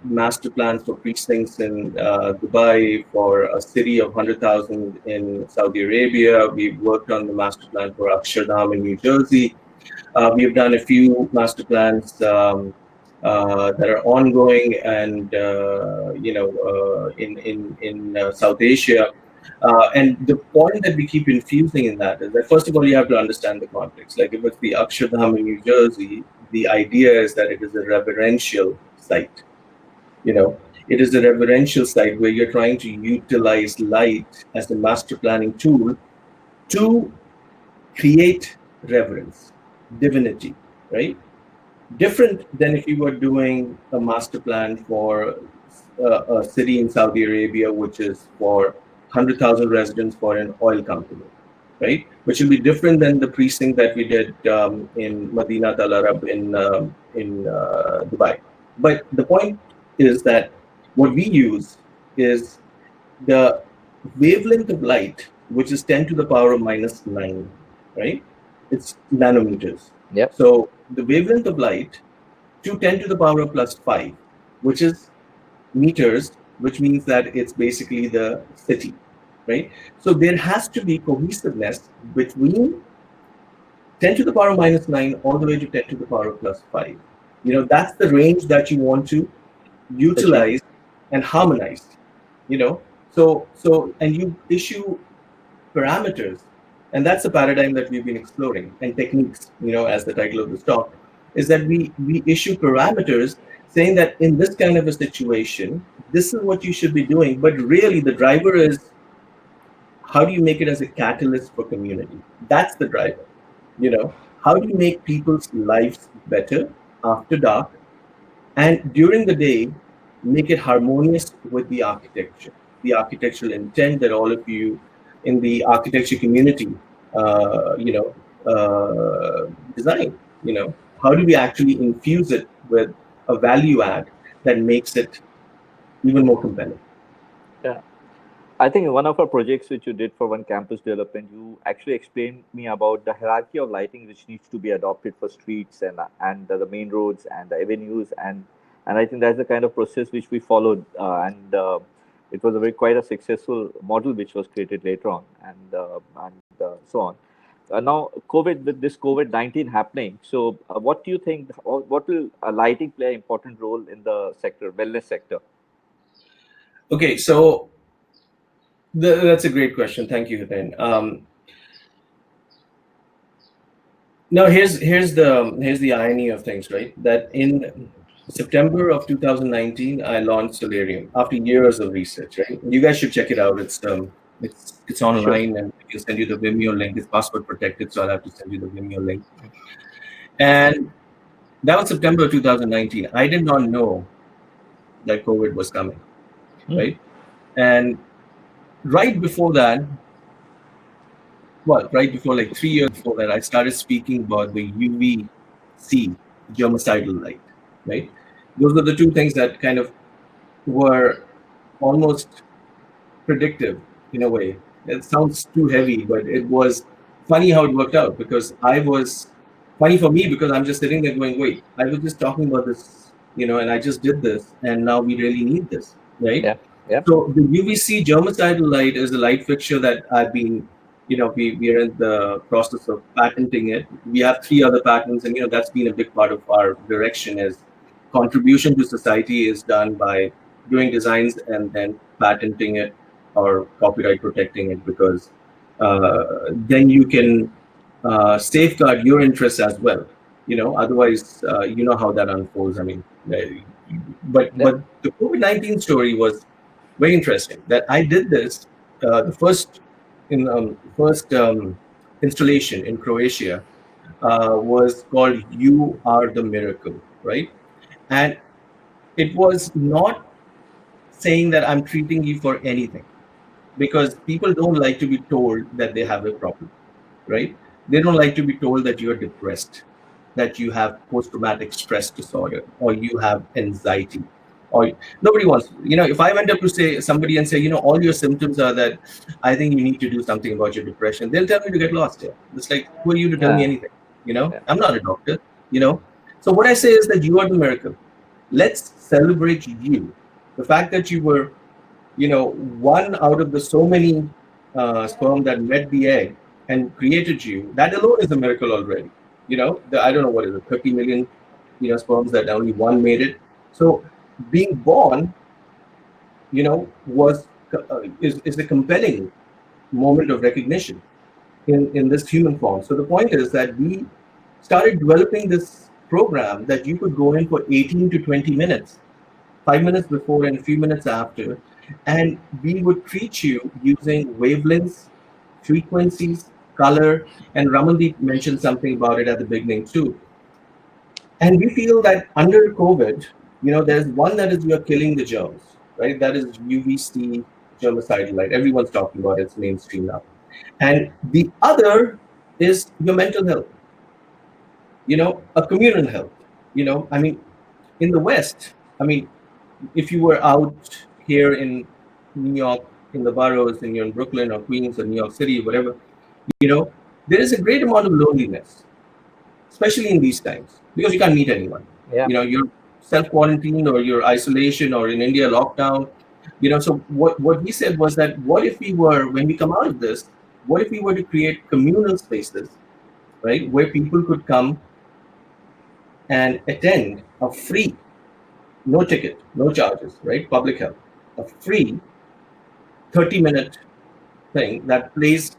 master plans for precincts in Dubai, for a city of 100,000 in Saudi Arabia. We've worked on the master plan for Akshardham in New Jersey. We've done a few master plans that are ongoing, and in South Asia. And the point that we keep infusing in that is that, first of all, you have to understand the context. Like if it's the Akshardham in New Jersey, the idea is that it is a reverential site. It is a reverential site where you're trying to utilize light as a master planning tool to create reverence, divinity, right? Different than if you were doing a master plan for a city in Saudi Arabia, which is for 100,000 residents for an oil company, right? Which will be different than the precinct that we did in Madinat Al Arab in Dubai. But the point is that what we use is the wavelength of light, which is 10 to the power of minus 9, right? It's nanometers. Yep. So the wavelength of light to 10 to the power of plus 5, which is meters, which means that it's basically the city, right? So there has to be cohesiveness between 10 to the power of minus 9 all the way to 10 to the power of plus 5. That's the range that you want to utilize and harmonize, So and you issue parameters, and that's the paradigm that we've been exploring, and techniques, as the title of this talk, is that we issue parameters saying that in this kind of a situation, this is what you should be doing. But really the driver is, how do you make it as a catalyst for community? That's the driver. How do you make people's lives better after dark, and during the day, make it harmonious with the architecture, the architectural intent that all of you in the architecture community, design. How do we actually infuse it with a value add that makes it even more compelling? Yeah. I think in one of our projects which you did for one campus development, you actually explained me about the hierarchy of lighting which needs to be adopted for streets and the main roads and the avenues, and I think that's the kind of process which we followed, and it was quite a successful model which was created later on, and so on. Now, with this COVID-19 happening, so what do you think? What will lighting play an important role in the wellness sector? Okay, so that's a great question. Thank you, Hiten. Now, here's the irony of things, right? That in September of 2019, I launched Solarium after years of research. Right? You guys should check it out. It's online, and I can send you the Vimeo link. It's password protected, so I'll have to send you the Vimeo link. And that was September 2019. I did not know that COVID was coming, right? And right before that, right before, like 3 years before that, I started speaking about the UVC, germicidal light, right? Those were the two things that kind of were almost predictive in a way. It sounds too heavy, but it was funny how it worked out, because funny for me, because I'm just sitting there going, wait, I was just talking about this, and I just did this, and now we really need this, right? Yeah. So the UVC germicidal light is a light fixture that I've been we are in the process of patenting it. We have 3 other patents, and that's been a big part of our direction. Is contribution to society is done by doing designs and then patenting it or copyright protecting it, because then you can safeguard your interests as well. Otherwise, how that unfolds. I mean, but the COVID-19 story was very interesting. That I did this the first installation in Croatia was called "You Are the Miracle," right? And it was not saying that I'm treating you for anything, because people don't like to be told that they have a problem, right? They don't like to be told that you're depressed, that you have post-traumatic stress disorder, or you have anxiety, or nobody wants. If I went up to say somebody and say, all your symptoms are that, I think you need to do something about your depression, they'll tell me to get lost here. It's like, who are you to tell me anything? I'm not a doctor. So what I say is that you are the miracle. Let's celebrate you. The fact that you were, one out of the so many sperm that met the egg and created you, that alone is a miracle already. I don't know what is it, 30 million, sperms that only one made it. So being born, was is a compelling moment of recognition in this human form. So the point is that we started developing this program that you could go in for 18 to 20 minutes, 5 minutes before and a few minutes after, and we would treat you using wavelengths, frequencies, color, and Ramandeep mentioned something about it at the beginning too. And we feel that under COVID, there's one that is you're killing the germs, right? That is UVC germicidal light. Everyone's talking about it. It's mainstream now. And the other is your mental health, a communal health. I mean, in the West, I mean, if you were out here in New York, in the boroughs, and you're in Brooklyn or Queens or New York City, whatever, there is a great amount of loneliness, especially in these times, because you can't meet anyone. Yeah. You're self-quarantined, or you're isolation, or in India, lockdown. So what we said was that, what if we were, when we come out of this, what if we were to create communal spaces, right, where people could come and attend a free, no ticket, no charges, right, public health, a free 30-minute thing that plays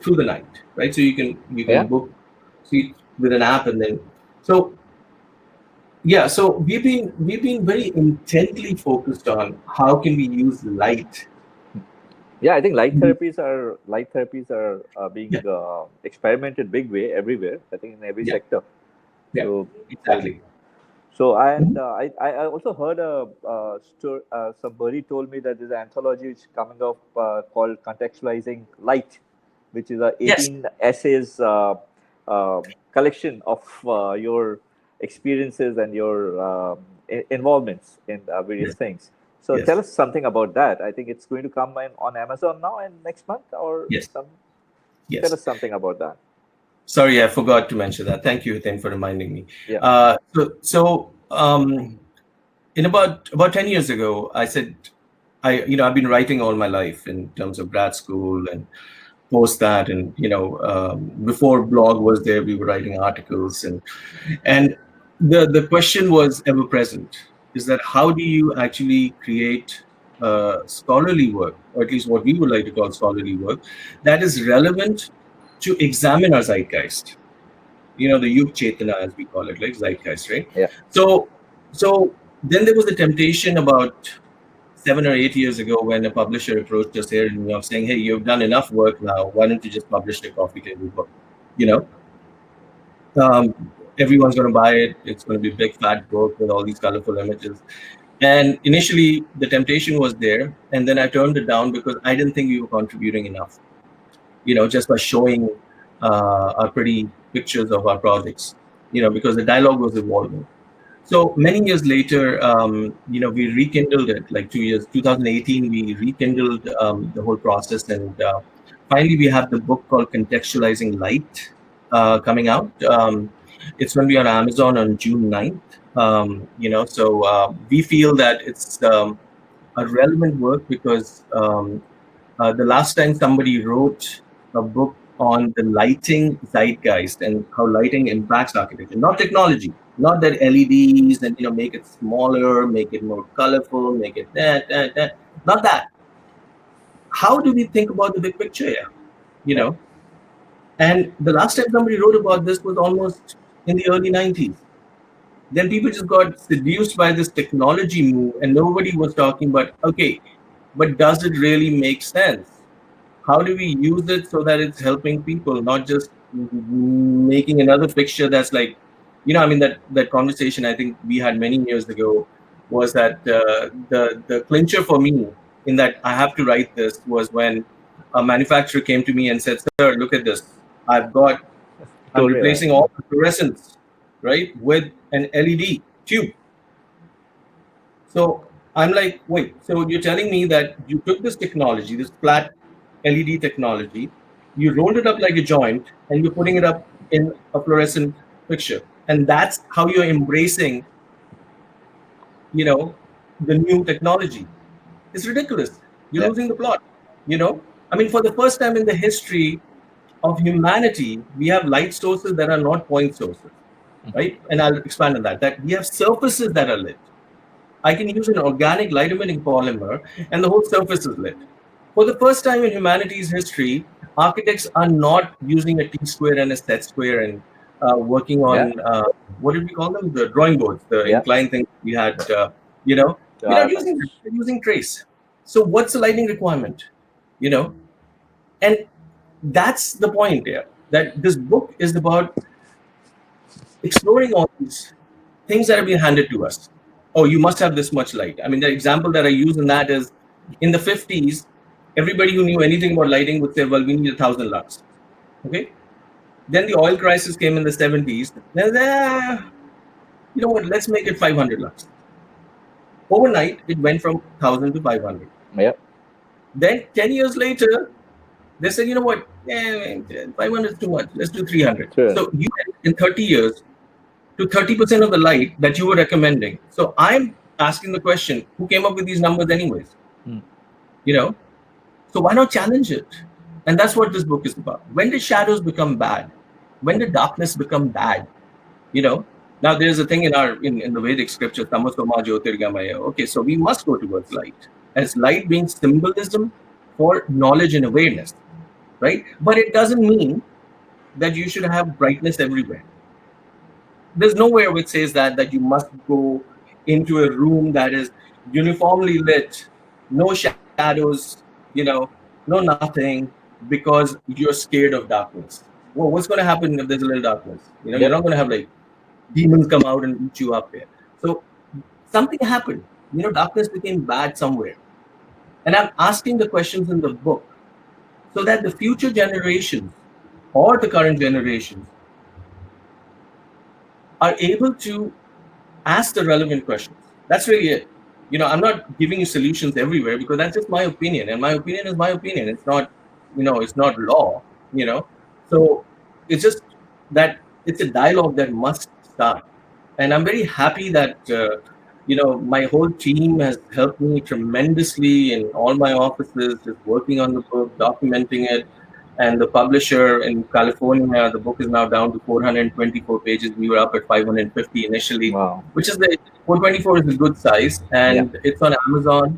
through the night, right? So you can book seats with an app, and then so we've been very intently focused on how can we use light. Yeah, I think light therapies are being experimented big way everywhere. I think in every sector. Yeah, So, exactly. So I also heard a story. Somebody told me that there's an anthology which is coming up called Contextualizing Light, which is a 18 essays collection of your experiences and your involvements in various things. So tell us something about that. I think it's going to come on Amazon now and next month, or tell us something about that. Sorry, I forgot to mention that. Thank you, Hiten, for reminding me. Yeah. In about 10 years ago, I said, I've been writing all my life in terms of grad school and post that, and before blog was there, we were writing articles, and the question was ever present, is that how do you actually create scholarly work, or at least what we would like to call scholarly work, that is relevant to examine our zeitgeist, the Yug Chetana, as we call it, like zeitgeist, right? Yeah. So then there was a temptation about 7 or 8 years ago, when a publisher approached us here in New York saying, hey, you've done enough work now, why don't you just publish a coffee table book? Everyone's going to buy it. It's going to be a big fat book with all these colorful images. And initially the temptation was there, and then I turned it down because I didn't think we were contributing enough, just by showing our pretty pictures of our projects, because the dialogue was evolving. So many years later, we rekindled it, like 2018, we rekindled the whole process. And finally, we have the book called Contextualizing Light coming out. It's going to be on Amazon on June 9th. So we feel that it's a relevant work because the last time somebody wrote a book on the lighting zeitgeist and how lighting impacts architecture, not technology, not that LEDs and make it smaller, make it more colorful, make it that, not that. How do we think about the big picture here? And the last time somebody wrote about this was almost in the early 90s. Then people just got seduced by this technology move, and nobody was talking about, okay, but does it really make sense? How do we use it so that it's helping people, not just making another fixture that's like, that conversation I think we had many years ago was that the clincher for me in that I have to write this was when a manufacturer came to me and said, "Sir, look at this. I'm replacing all the fluorescents, right, with an LED tube." So I'm like, wait, so you're telling me that you took this technology, this flat LED technology, you rolled it up like a joint, and you're putting it up in a fluorescent fixture. And that's how you're embracing, the new technology. It's ridiculous. You're losing the plot, for the first time in the history of humanity, we have light sources that are not point sources, right? And I'll expand on that we have surfaces that are lit. I can use an organic light emitting polymer and the whole surface is lit. For the first time in humanity's history, architects are not using a T-square and a set square and working on, what did we call them? The drawing boards, the inclined things we had, we're not using trace. So what's the lighting requirement? And that's the point here, that this book is about exploring all these things that have been handed to us. Oh, you must have this much light. The example that I use in that is in the 50s, everybody who knew anything about lighting would say, well, we need 1,000 lux. Okay. Then the oil crisis came in the 70s. Then, you know what, let's make it 500 lux. Overnight, it went from 1,000 to 500. Yep. Then 10 years later, they said, you know what, 500 is too much. Let's do 300. Sure. So you in 30 years, to 30% of the light that you were recommending. So I'm asking the question, who came up with these numbers anyways? So why not challenge it? And that's what this book is about. When did shadows become bad? When did darkness become bad? Now there's a thing in the Vedic scripture, tamasoma jyotirgamaya. Okay, so we must go towards light, as light being symbolism for knowledge and awareness, right? But it doesn't mean that you should have brightness everywhere. There's nowhere which says that you must go into a room that is uniformly lit, no shadows, no nothing, because you're scared of darkness. Well, what's going to happen if there's a little darkness? You're not going to have like demons come out and eat you up there. So something happened. Darkness became bad somewhere. And I'm asking the questions in the book so that the future generations or the current generations are able to ask the relevant questions. That's really it. I'm not giving you solutions everywhere because that's just my opinion, and my opinion is my opinion. It's not, it's not law. So it's just that it's a dialogue that must start. And I'm very happy that my whole team has helped me tremendously in all my offices, just working on the book, documenting it. And the publisher in California, the book is now down to 424 pages. We were up at 550 initially, which is 424 is a good size. And it's on Amazon,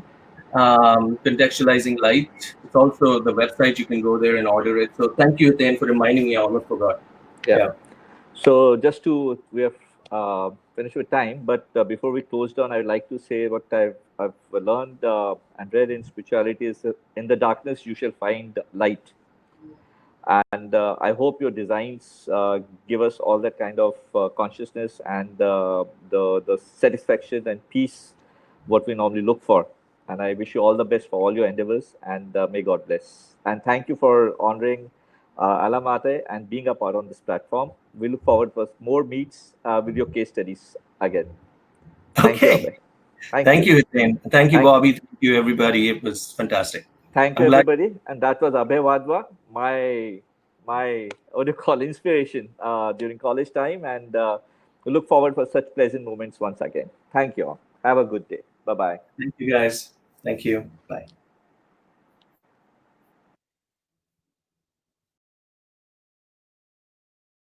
Contextualizing Light. It's also the website. You can go there and order it. So thank you, Hiten, for reminding me. I almost forgot. Yeah. So we have finished with time. But before we close down, I'd like to say what I've learned and read in spirituality is that in the darkness, you shall find light. And I hope your designs give us all that kind of consciousness and the satisfaction and peace what we normally look for. And I wish you all the best for all your endeavors, and may God bless. And thank you for honoring Alamate and being a part on this platform. We look forward for more meets with your case studies again. Thank you. Thank you, Hiten. Thank you, Bobby. Thank you, everybody. It was fantastic. Thank you, everybody. And that was Abhay Wadhwa, my what do you call inspiration during college time. And we look forward for such pleasant moments once again. Thank you all. Have a good day. Bye-bye. Thank you, guys. Thank you. Bye.